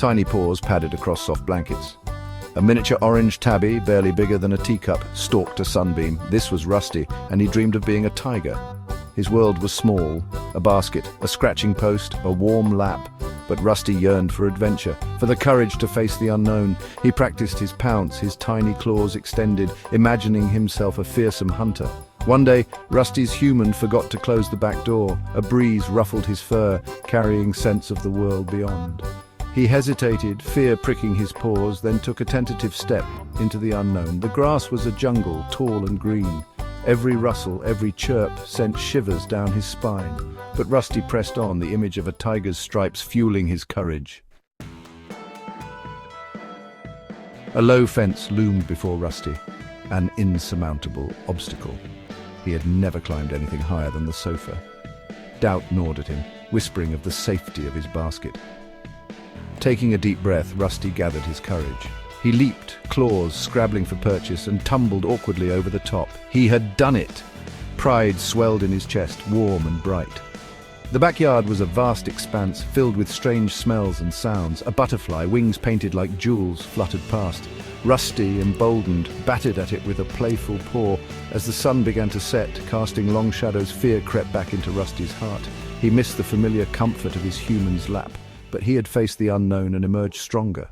Tiny paws padded across soft blankets. A miniature orange tabby, barely bigger than a teacup, stalked a sunbeam. This was Rusty, and he dreamed of being a tiger. His world was small, a basket, a scratching post, a warm lap. But Rusty yearned for adventure, for the courage to face the unknown. He practiced his pounce, his tiny claws extended, imagining himself a fearsome hunter. One day, Rusty's human forgot to close the back door. A breeze ruffled his fur, carrying scents of the world beyond. He hesitated, fear pricking his paws, then took a tentative step into the unknown. The grass was a jungle, tall and green. Every rustle, every chirp sent shivers down his spine. But Rusty pressed on, the image of a tiger's stripes fueling his courage. A low fence loomed before Rusty, an insurmountable obstacle. He had never climbed anything higher than the sofa. Doubt gnawed at him, whispering of the safety of his basket. Taking a deep breath, Rusty gathered his courage. He leaped, claws scrabbling for purchase, and tumbled awkwardly over the top. He had done it! Pride swelled in his chest, warm and bright. The backyard was a vast expanse filled with strange smells and sounds. A butterfly, wings painted like jewels, fluttered past. Rusty, emboldened, batted at it with a playful paw. As the sun began to set, casting long shadows, fear crept back into Rusty's heart. He missed the familiar comfort of his human's lap, but he had faced the unknown and emerged stronger.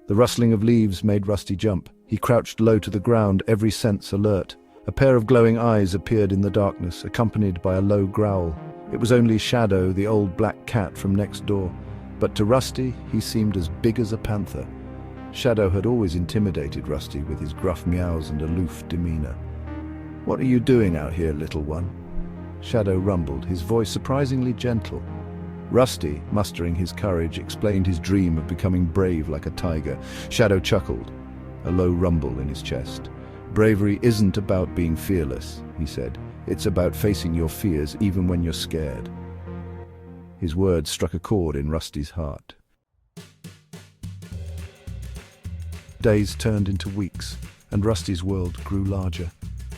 The rustling of leaves made Rusty jump. He crouched low to the ground, every sense alert. A pair of glowing eyes appeared in the darkness, accompanied by a low growl. It was only Shadow, the old black cat from next door. But to Rusty, he seemed as big as a panther. Shadow had always intimidated Rusty with his gruff meows and aloof demeanor. "What are you doing out here, little one?" Shadow rumbled, his voice surprisingly gentle. Rusty, mustering his courage, explained his dream of becoming brave like a tiger. Shadow chuckled, a low rumble in his chest. "Bravery isn't about being fearless," he said. "It's about facing your fears even when you're scared." His words struck a chord in Rusty's heart. Days turned into weeks, and Rusty's world grew larger.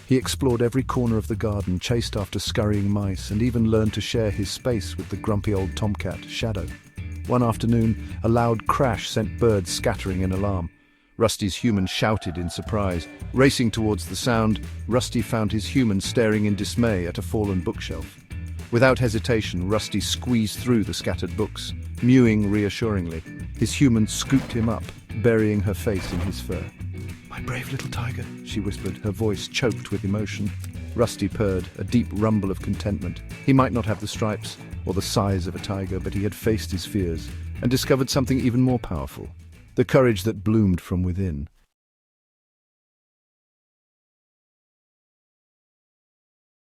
He explored every corner of the garden, chased after scurrying mice, and even learned to share his space with the grumpy old tomcat, Shadow. One afternoon, a loud crash sent birds scattering in alarm. Rusty's human shouted in surprise. Racing towards the sound, Rusty found his human staring in dismay at a fallen bookshelf. Without hesitation, Rusty squeezed through the scattered books, mewing reassuringly. His human scooped him up, burying her face in his fur. "My brave little tiger," she whispered, her voice choked with emotion. Rusty purred, a deep rumble of contentment. He might not have the stripes or the size of a tiger, but he had faced his fears and discovered something even more powerful, the courage that bloomed from within.